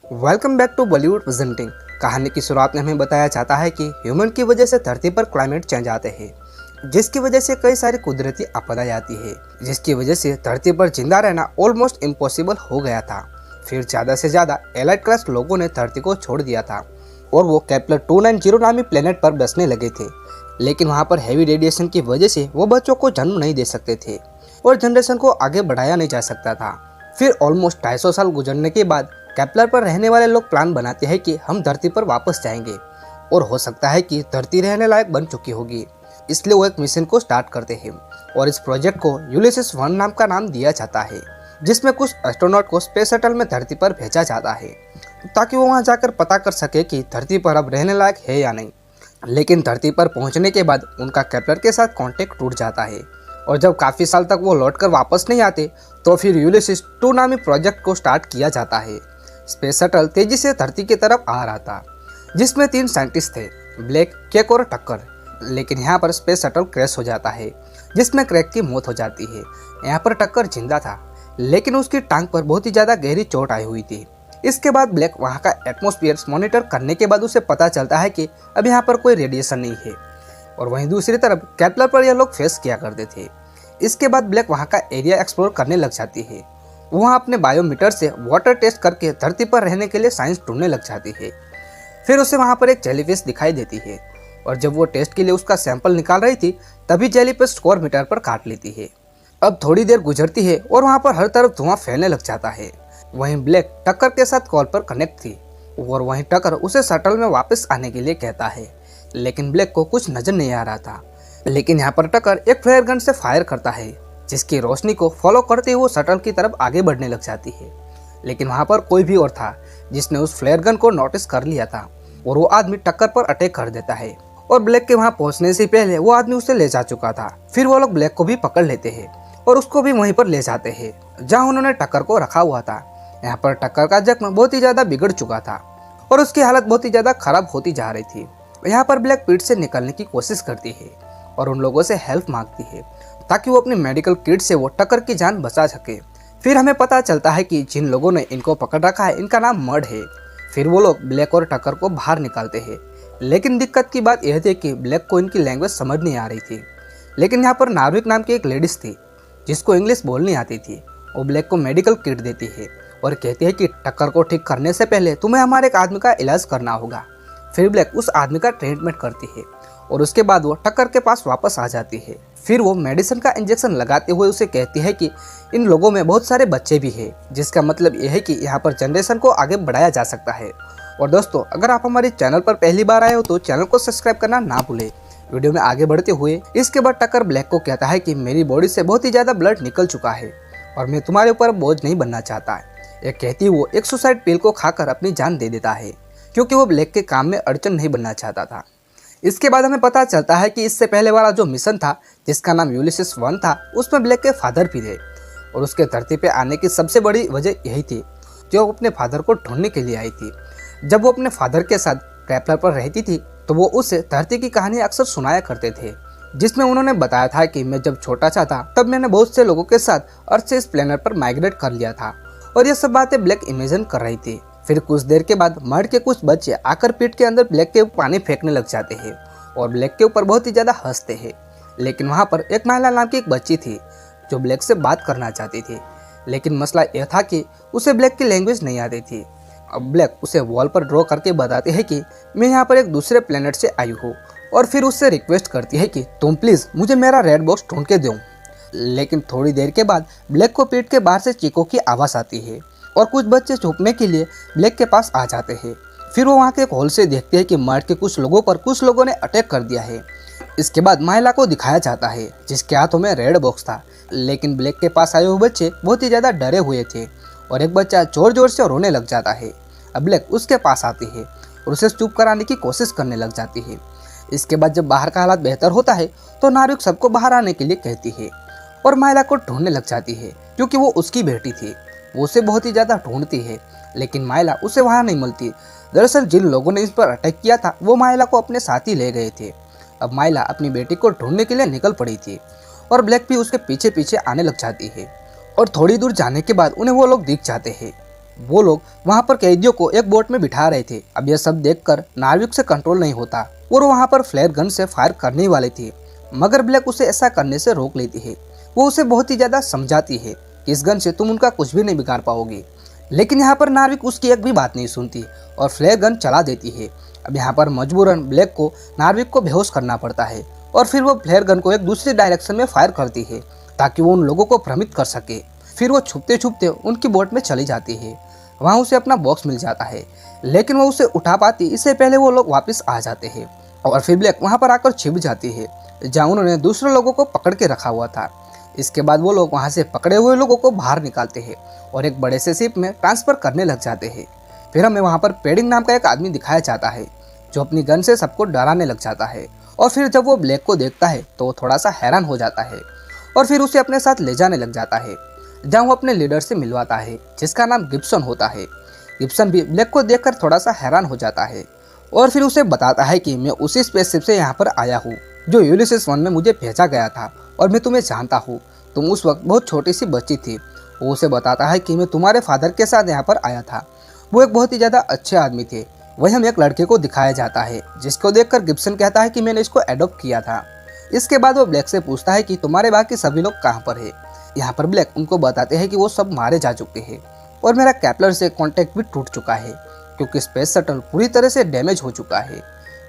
Welcome back to Bollywood presenting. कहानी की शुरुआत में हमें बताया जाता है कि ह्यूमन की वजह से धरती पर क्लाइमेट चेंज आते हैं, जिसकी वजह से कई सारी कुदरती आपदाएं आती है, जिसकी वजह से धरती पर जिंदा रहना ऑलमोस्ट इम्पॉसिबल हो गया था। फिर ज़्यादा से ज़्यादा एलाइट क्लास लोगों ने धरती को छोड़ दिया था और वो केपलर 290 नामी प्लेनेट पर बसने लगे थे। लेकिन वहाँ पर हैवी रेडिएशन की वजह से वो बच्चों को जन्म नहीं दे सकते थे और जनरेशन को आगे बढ़ाया नहीं जा सकता था। फिर ऑलमोस्ट 250 साल गुजरने के बाद केपलर पर रहने वाले लोग प्लान बनाते हैं कि हम धरती पर वापस जाएंगे और हो सकता है कि धरती रहने लायक बन चुकी होगी। इसलिए वो एक मिशन को स्टार्ट करते हैं और इस प्रोजेक्ट को यूलिसिस 1 नाम का नाम दिया जाता है, जिसमें कुछ एस्ट्रोनॉट को स्पेस शटल में धरती पर भेजा जाता है ताकि वो वहाँ जाकर पता कर सके कि धरती पर अब रहने लायक है या नहीं। लेकिन धरती पर पहुँचने के बाद उनका केपलर के साथ कॉन्टेक्ट टूट जाता है और जब काफ़ी साल तक वो लौट कर वापस नहीं आते तो फिर यूलिसिस 2 नामी प्रोजेक्ट को स्टार्ट किया जाता है। स्पेस शटल तेजी से धरती की तरफ आ रहा था, जिसमें 3 साइंटिस्ट थे, ब्लैक, केक और टक्कर। लेकिन यहाँ पर स्पेस शटल क्रैश हो जाता है, जिसमें क्रैक की मौत हो जाती है। यहाँ पर टक्कर जिंदा था, लेकिन उसकी टांग पर बहुत ही ज़्यादा गहरी चोट आई हुई थी। इसके बाद ब्लैक वहाँ का एटमॉस्फेयर मॉनिटर करने के बाद उसे पता चलता है कि अब यहाँ पर कोई रेडिएशन नहीं है। और वहीं दूसरी तरफ केपलर पर यह लोग फेस किया करते थे। इसके बाद ब्लैक वहाँ का एरिया एक्सप्लोर करने लग जाती है। वहाँ अपने बायोमीटर से वाटर टेस्ट करके धरती पर रहने के लिए साइंस ढूंढने लग जाती है। फिर उसे वहाँ पर एक जेलीफिश दिखाई देती है और जब वो टेस्ट के लिए उसका सैंपल निकाल रही थी तभी जेलीफिश स्कोर मीटर पर काट लेती है। अब थोड़ी देर गुजरती है और वहाँ पर हर तरफ धुआं फैलने लग जाता है। वहीं ब्लैक टक्कर के साथ कॉल पर कनेक्ट थी और वहीं टक्कर उसे शटल में वापस आने के लिए कहता है, लेकिन ब्लैक को कुछ नजर नहीं आ रहा था। लेकिन यहाँ पर टक्कर एक फ्लेयर गन से फायर करता है, जिसकी रोशनी को फॉलो करते हुए वो शटल की तरफ आगे बढ़ने लग जाती है। लेकिन वहाँ पर कोई भी और था जिसने उस फ्लेयर गन को नोटिस कर लिया था और वो आदमी टक्कर पर अटैक कर देता है और ब्लैक के वहाँ पहुँचने से पहले वो आदमी उसे ले जा चुका था। फिर वो लोग ब्लैक को भी पकड़ लेते हैं और उसको भी वहीं पर ले जाते हैं जहाँ उन्होंने टक्कर को रखा हुआ था। यहाँ पर टक्कर का जख्म बहुत ही ज़्यादा बिगड़ चुका था और उसकी हालत बहुत ही ज़्यादा खराब होती जा रही थी। यहाँ पर ब्लैक पीठ से निकलने की कोशिश करती है और उन लोगों से हेल्प मांगती है ताकि वो अपनी मेडिकल किट से वो टक्कर की जान बचा सके। फिर हमें पता चलता है कि जिन लोगों ने इनको पकड़ रखा है इनका नाम मड है। फिर वो लोग ब्लैक और टक्कर को बाहर निकालते हैं, लेकिन दिक्कत की बात यह थी कि ब्लैक को इनकी लैंग्वेज समझ नहीं आ रही थी। लेकिन यहाँ पर नार्विक नाम की एक लेडीज थी जिसको इंग्लिश बोलनी आती थी। वो ब्लैक को मेडिकल किट देती है और कहती है कि टक्कर को ठीक करने से पहले तुम्हें हमारे एक आदमी का इलाज करना होगा। फिर ब्लैक उस आदमी का ट्रीटमेंट करती है और उसके बाद वो टक्कर के पास वापस आ जाती है। फिर वो मेडिसिन का इंजेक्शन लगाते हुए उसे कहती है कि इन लोगों में बहुत सारे बच्चे भी हैं, जिसका मतलब यह है कि यहाँ पर जनरेशन को आगे बढ़ाया जा सकता है। और दोस्तों, अगर आप हमारे चैनल पर पहली बार आए हो तो चैनल को सब्सक्राइब करना ना भूलें। वीडियो में आगे बढ़ते हुए इसके बाद टक्कर ब्लैक को कहता है कि मेरी बॉडी से बहुत ही ज़्यादा ब्लड निकल चुका है और मैं तुम्हारे ऊपर बोझ नहीं बनना चाहता। यह कहती वो एक सुसाइड पिल को खाकर अपनी जान दे देता है, क्योंकि वो ब्लैक के काम में अड़चन नहीं बनना चाहता था। इसके बाद हमें पता चलता है कि इससे पहले वाला जो मिशन था जिसका नाम यूलिसिस 1 था, उसमें ब्लैक के फादर भी थे और उसके धरती पे आने की सबसे बड़ी वजह यही थी जो वो अपने फादर को ढूंढने के लिए आई थी। जब वो अपने फादर के साथ केपलर पर रहती थी तो वो उसे धरती की कहानी अक्सर सुनाया करते थे, जिसमें उन्होंने बताया था कि मैं जब छोटा सा था तब मैंने बहुत से लोगों के साथ अर्थ से इस प्लेनेट पर माइग्रेट कर लिया था और ये सब बातें ब्लैक इमेजिन कर रही थी। फिर कुछ देर के बाद मर्ड के कुछ बच्चे आकर पीठ के अंदर ब्लैक के पानी फेंकने लग जाते हैं और ब्लैक के ऊपर बहुत ही ज़्यादा हंसते हैं। लेकिन वहाँ पर एक महिला नाम की एक बच्ची थी जो ब्लैक से बात करना चाहती थी, लेकिन मसला यह था कि उसे ब्लैक की लैंग्वेज नहीं आती थी। अब ब्लैक उसे वॉल पर ड्रॉ करके बताते हैं कि मैं यहाँ पर एक दूसरे प्लेनेट से आई हूँ और फिर उससे रिक्वेस्ट करती है कि तुम प्लीज़ मुझे मेरा रेड बॉक्स ढूंढ के दो। लेकिन थोड़ी देर के बाद ब्लैक को पीठ के बाहर से चीखों की आवाज़ आती है और कुछ बच्चे छुपने के लिए ब्लैक के पास आ जाते हैं। फिर वो वहाँ के एक हॉल से देखते हैं कि मर्ड के कुछ लोगों पर कुछ लोगों ने अटैक कर दिया है। इसके बाद महिला को दिखाया जाता है जिसके हाथों में रेड बॉक्स था, लेकिन ब्लैक के पास आए हुए बच्चे बहुत ही ज़्यादा डरे हुए थे और एक बच्चा जोर जोर से रोने लग जाता है। अब ब्लैक उसके पास आती है और उसे चुप कराने की कोशिश करने लग जाती है। इसके बाद जब बाहर का हालात बेहतर होता है तो नार्विक सबको बाहर आने के लिए कहती है और महिला को ढूंढने लग जाती है, क्योंकि वो उसकी बेटी थी। वो उसे बहुत ही ज़्यादा ढूंढती है, लेकिन महिला उसे वहाँ नहीं मिलती। दरअसल जिन लोगों ने इस पर अटैक किया था वो महिला को अपने साथ ही ले गए थे। अब महिला अपनी बेटी को ढूंढने के लिए निकल पड़ी थी और ब्लैक भी उसके पीछे पीछे आने लग जाती है और थोड़ी दूर जाने के बाद उन्हें वो लोग दिख जाते हैं। वो लोग वहाँ पर कैदियों को एक बोट में बिठा रहे थे। अब यह सब देखकर नार्विक से कंट्रोल नहीं होता और वो वहाँ पर फ्लेयर गन से फायर करने ही वाली थी, मगर ब्लैक उसे ऐसा करने से रोक लेती है। वो उसे बहुत ही ज्यादा समझाती है कि इस गन से तुम उनका कुछ भी नहीं बिगाड़ पाओगे, लेकिन यहाँ पर नार्विक उसकी एक भी बात नहीं सुनती और फ्लेयर गन चला देती है। अब यहाँ पर मजबूरन ब्लैक को नार्विक को बेहोश करना पड़ता है और फिर वो फ्लेयर गन को एक दूसरी डायरेक्शन में फायर करती है ताकि वो उन लोगों को भ्रमित कर सके। फिर वो छुपते छुपते उनकी बोट में चली जाती है। वहाँ उसे अपना बॉक्स मिल जाता है, लेकिन वो उसे उठा पाती इससे पहले वो लोग वापस आ जाते हैं और फिर ब्लैक वहाँ पर आकर छिप जाती है जहाँ उन्होंने दूसरे लोगों को पकड़ के रखा हुआ था। इसके बाद वो लोग वहाँ से पकड़े हुए लोगों को बाहर निकालते हैं और एक बड़े से शिप में ट्रांसफर करने लग जाते हैं। फिर हमें वहाँ पर पेडिंग नाम का एक आदमी दिखाया जाता है जो अपनी गन से सबको डराने लग जाता है और फिर जब वो ब्लैक को देखता है तो वो थोड़ा सा हैरान हो जाता है और फिर उसे अपने साथ ले जाने लग जाता है जहाँ वो अपने लीडर से मिलवाता है जिसका नाम गिब्सन होता है। गिब्सन भी ब्लैक को देखकर थोड़ा सा हैरान हो जाता है और फिर उसे बताता है कि मैं उसी स्पेसशिप से यहाँ पर आया हूँ जो यूलिसिस 1 में मुझे भेजा गया था और मैं तुम्हें जानता हूँ, तुम उस वक्त बहुत छोटी सी बच्ची थी। वो उसे बताता है कि मैं तुम्हारे फादर के साथ यहाँ पर आया था। वो एक बहुत ही ज़्यादा अच्छे आदमी थे। वही हमें एक लड़के को दिखाया जाता है जिसको देखकर गिब्सन कहता है कि मैंने इसको एडॉप्ट किया था। इसके बाद वो ब्लैक से पूछता है कि तुम्हारे बाकी सभी लोग कहाँ पर है। यहाँ पर ब्लैक उनको बताते हैं कि वो सब मारे जा चुके हैं और मेरा कैप्लर से कॉन्टैक्ट भी टूट चुका है क्योंकि स्पेस शटल पूरी तरह से डैमेज हो चुका है।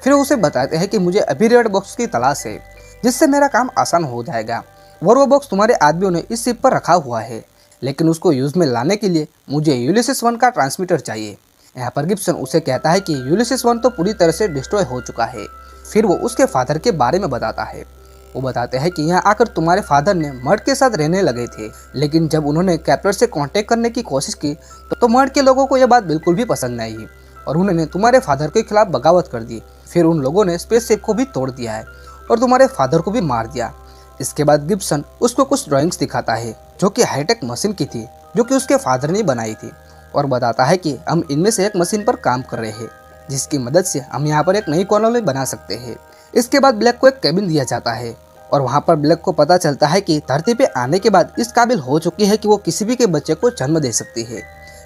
फिर उसे बताते हैं कि मुझे अभी रेड बॉक्स की तलाश है जिससे मेरा काम आसान हो जाएगा और वो बॉक्स तुम्हारे आदमियों ने इस शिप पर रखा हुआ है, लेकिन उसको यूज़ में लाने के लिए मुझे यूलिसिस 1 का ट्रांसमीटर चाहिए। यहाँ पर गिब्सन उसे कहता है कि यूलिसिस 1 तो पूरी तरह से डिस्ट्रॉय हो चुका है। फिर वो उसके फादर के बारे में बताता है। वो बताते हैं कि यहाँ आकर तुम्हारे फादर ने मर्ड के साथ रहने लगे थे, लेकिन जब उन्होंने कैप्लर से कांटेक्ट करने की कोशिश की तो मर्ड के लोगों को यह बात बिल्कुल भी पसंद नहीं आई और उन्होंने तुम्हारे फादर के खिलाफ बगावत कर दी। फिर उन लोगों ने स्पेसशिप को भी तोड़ दिया है और तुम्हारे फादर को भी मार दिया। इसके बाद गिब्सन उसको कुछ ड्राइंग्स दिखाता है जो कि हाईटेक मशीन की थी जो कि उसके फादर ने बनाई थी और बताता है कि हम इनमें से एक मशीन पर काम कर रहे हैं जिसकी मदद से हम यहाँ पर एक नई कॉलोनी बना सकते हैं। इसके बाद ब्लैक को एक केबिन दिया जाता है और वहाँ पर ब्लैक को पता चलता है कि धरती पे आने के बाद इस काबिल हो चुकी है कि वो किसी भी के बच्चे को जन्म दे सकती है।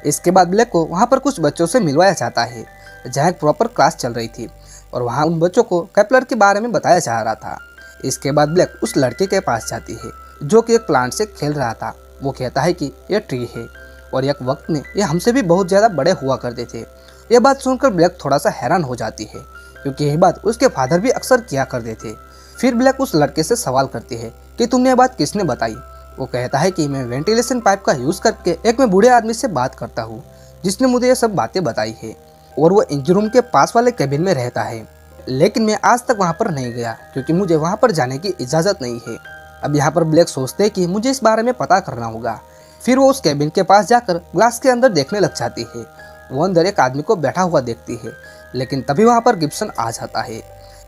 इसके बाद ब्लैक को वहाँ पर कुछ बच्चों से मिलवाया जाता है जहाँ एक प्रॉपर क्लास चल रही थी और वहाँ उन बच्चों को कैप्लर के बारे में बताया जा रहा था। इसके बाद ब्लैक उस लड़के के पास जाती है जो कि एक प्लांट से खेल रहा था। वो कहता है कि यह ट्री है और एक वक्त में ये हमसे भी बहुत ज़्यादा बड़े हुआ करते थे। यह बात सुनकर ब्लैक थोड़ा सा हैरान हो जाती है क्योंकि यही बात उसके फादर भी अक्सर किया करते थे। फिर ब्लैक उस लड़के से सवाल करती है कि तुमने ये बात किसने बताई। वो कहता है कि मैं वेंटिलेशन पाइप का यूज़ करके एक मैं बूढ़े आदमी से बात करता हूँ जिसने मुझे ये सब बातें बताई है और वो इंजन रूम के पास वाले केबिन में रहता है, लेकिन मैं आज तक वहाँ पर नहीं गया क्योंकि मुझे वहाँ पर जाने की इजाज़त नहीं है। अब यहाँ पर ब्लैक सोचते हैं कि मुझे इस बारे में पता करना होगा। फिर वो उस केबिन के पास जाकर ग्लास के अंदर देखने लग जाती है। वो अंदर एक आदमी को बैठा हुआ देखती है, लेकिन तभी वहाँ पर गिब्सन आ जाता है।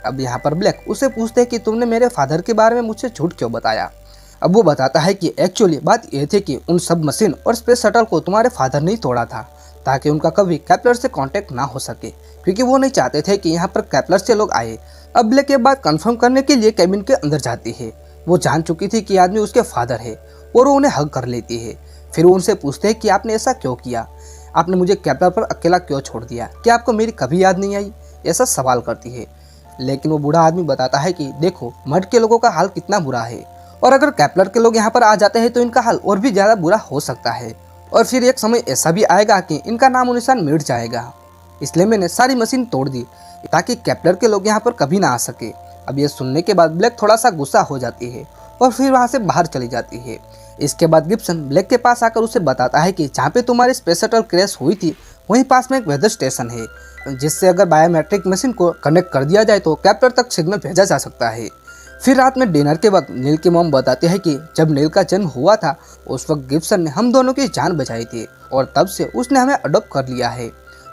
अब यहाँ पर ब्लैक उसे पूछते हैं कि तुमने मेरे फादर के बारे में मुझसे झूठ क्यों बताया। अब वो बताता है कि एक्चुअली बात यह थी कि उन सब मशीन और स्पेस शटल को तुम्हारे फादर ने ही तोड़ा था ताकि उनका कभी कैप्लर से कांटेक्ट ना हो सके, क्योंकि वो नहीं चाहते थे कि यहाँ पर कैप्लर से लोग आए। अब ब्लैक ये बात कंफर्म करने के लिए केबिन के अंदर जाती है। वो जान चुकी थी कि आदमी उसके फादर है और वो उन्हें हग कर लेती है। फिर वो उनसे पूछते हैं कि आपने ऐसा क्यों किया, आपने मुझे कैप्लर पर अकेला क्यों छोड़ दिया, क्या आपको मेरी कभी याद नहीं आई, ऐसा सवाल करती है। लेकिन वो बूढ़ा आदमी बताता है कि देखो मर्ड के लोगों का हाल कितना बुरा है और अगर कैप्लर के लोग यहाँ पर आ जाते हैं तो इनका हाल और भी ज़्यादा बुरा हो सकता है और फिर एक समय ऐसा भी आएगा कि इनका नाम और निशान मिट जाएगा। इसलिए मैंने सारी मशीन तोड़ दी ताकि कैप्लर के लोग यहाँ पर कभी ना आ सके। अब ये सुनने के बाद ब्लैक थोड़ा सा गुस्सा हो जाती है और फिर वहाँ से बाहर चली जाती है। इसके बाद गिब्सन ब्लैक के पास आकर उसे बताता है कि जहाँ पे तुम्हारी स्पेस शटल क्रैश हुई थी वहीं पास में एक वेदर स्टेशन है जिससे अगर बायोमेट्रिक मशीन को कनेक्ट कर दिया जाए तो कैप्लर तक सिग्नल भेजा जा सकता है। फिर रात में डिनर के वक्त नील की मॉम बताते हैं कि जब नील का जन्म हुआ था उस वक्त गिब्सन ने हम दोनों की जान बचाई थी और तब से उसने हमें अडॉप्ट कर लिया है।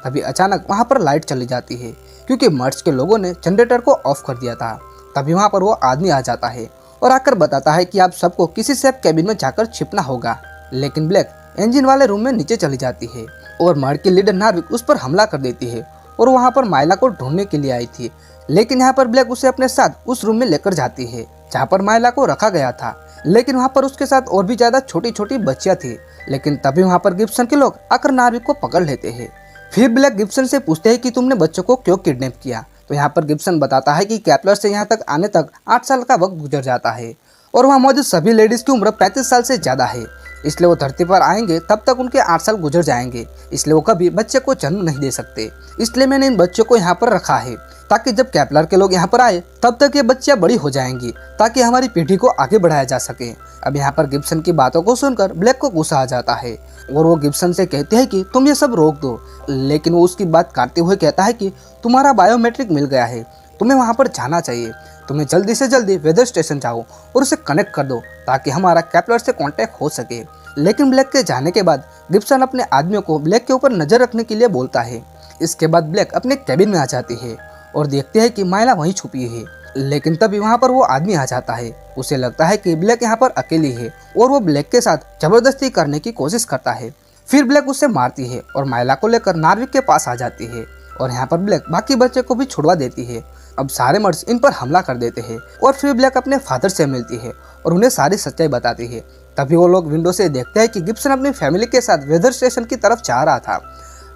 तभी अचानक वहाँ पर लाइट चली जाती है क्योंकि मर्ज के लोगों ने जनरेटर को ऑफ कर दिया था। तभी वहाँ पर वो आदमी आ जाता है और आकर बताता है कि आप सबको किसी सेफ कैबिन में जाकर छिपना होगा। लेकिन ब्लैक इंजन वाले रूम में नीचे चली जाती है और मर्ज की लीडर नार्विक उस पर हमला कर देती है और वहाँ पर माइला को ढूंढने के लिए आई थी। लेकिन यहाँ पर ब्लैक उसे अपने साथ उस रूम में लेकर जाती है जहाँ पर माइला को रखा गया था। लेकिन वहाँ पर उसके साथ और भी ज़्यादा छोटी छोटी बच्चियाँ थी। लेकिन तभी वहाँ पर गिब्सन के लोग आकर नार्विक को पकड़ लेते हैं। फिर ब्लैक गिब्सन से पूछते हैं कि तुमने बच्चों को क्यों किडनैप किया। तो यहाँ पर गिब्सन बताता है कि कैपलर से यहाँ तक आने तक 8 साल का वक्त गुजर जाता है और वहाँ मौजूद सभी लेडीज़ की उम्र 35 साल से ज़्यादा है, इसलिए वो धरती पर आएंगे तब तक उनके 8 साल गुजर जाएंगे, इसलिए वो कभी बच्चे को जन्म नहीं दे सकते। इसलिए मैंने इन बच्चों को यहाँ पर रखा है ताकि जब कैपलर के लोग यहाँ पर आए तब तक ये बच्चियाँ बड़ी हो जाएंगी ताकि हमारी पीढ़ी को आगे बढ़ाया जा सके। अब यहाँ पर गिब्सन की बातों को सुनकर ब्लैक को गुस्सा आ जाता है और वो गिब्सन से कहते हैं कि तुम ये सब रोक दो, लेकिन वो उसकी बात काटते हुए कहता है कि तुम्हारा बायोमेट्रिक मिल गया है, तुम्हें वहाँ पर जाना चाहिए, तुम्हें जल्दी से जल्दी वेदर स्टेशन जाओ और उसे कनेक्ट कर दो ताकि हमारा कैपलर से कांटेक्ट हो सके। लेकिन ब्लैक के जाने के बाद गिब्सन अपने आदमियों को ब्लैक के ऊपर नजर रखने के लिए बोलता है। इसके बाद ब्लैक अपने कैबिन में आ जाती है और देखते हैं कि माइला वहीं छुपी है। लेकिन तभी वहाँ पर वो आदमी आ जाता है। उसे लगता है कि ब्लैक यहाँ पर अकेली है और वो ब्लैक के साथ जबरदस्ती करने की कोशिश करता है। फिर ब्लैक उसे मारती है और माइला को लेकर नार्विक के पास आ जाती है और यहाँ पर ब्लैक बाकी बच्चे को भी छुड़वा देती है। अब सारे मर्ड्स इन पर हमला कर देते हैं और फिर ब्लैक अपने फादर से मिलती है और उन्हें सारी सच्चाई बताती है। तभी वो लोग विंडो से देखते हैं कि गिब्सन अपनी फैमिली के साथ वेदर स्टेशन की तरफ जा रहा था।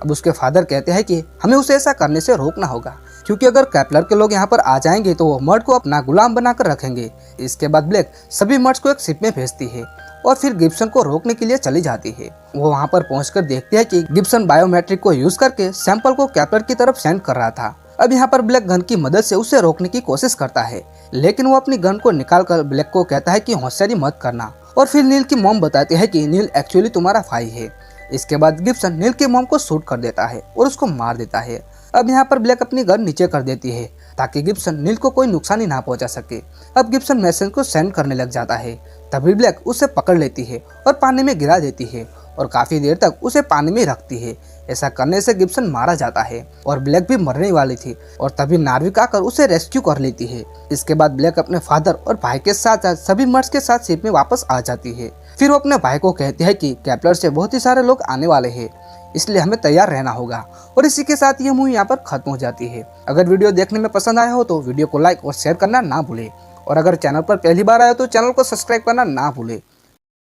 अब उसके फादर कहते हैं कि हमें उसे ऐसा करने से रोकना होगा, क्योंकि अगर कैपलर के लोग यहाँ पर आ जाएंगे तो वो मर्ड को अपना गुलाम बनाकर रखेंगे। इसके बाद ब्लैक सभी मर्ड्स को एक शिप में भेजती है और फिर गिब्सन को रोकने के लिए चली जाती है। वो वहाँ पर पहुंचकर देखते हैं कि गिब्सन बायोमेट्रिक को यूज करके सैंपल को कैपलर की तरफ सेंड कर रहा था। अब यहाँ पर ब्लैक गन की मदद से उसे रोकने की कोशिश करता है, लेकिन वो अपनी गन को निकालकर ब्लैक को कहता है कि होशियारी मत करना। और फिर नील की मॉम बताती है कि नील एक्चुअली तुम्हारा भाई है। इसके बाद गिब्सन नील की मॉम को शूट कर देता है और उसको मार देता है। अब यहाँ पर ब्लैक अपनी गन नीचे कर देती है ताकि गिब्सन नील को कोई नुकसान ही ना पहुंचा सके। अब गिब्सन मैसेज को सेंड करने लग जाता है। तभी ब्लैक उसे पकड़ लेती है और पानी में गिरा देती है और काफी देर तक उसे पानी में रखती है। ऐसा करने से गिब्सन मारा जाता है और ब्लैक भी मरने वाली थी और तभी नार्विक आकर उसे रेस्क्यू कर लेती है। इसके बाद ब्लैक अपने फादर और भाई के साथ सभी मर्ड्स के साथ शिप में वापस आ जाती है। फिर वो अपने भाई को कहती है कि कैपलर से बहुत ही सारे लोग आने वाले हैं, इसलिए हमें तैयार रहना होगा। और इसी के साथ ये मूवी यहाँ पर खत्म हो जाती है। अगर वीडियो देखने में पसंद आया हो तो वीडियो को लाइक और शेयर करना ना भूले और अगर चैनल पर पहली बार आए तो चैनल को सब्सक्राइब करना ना भूले।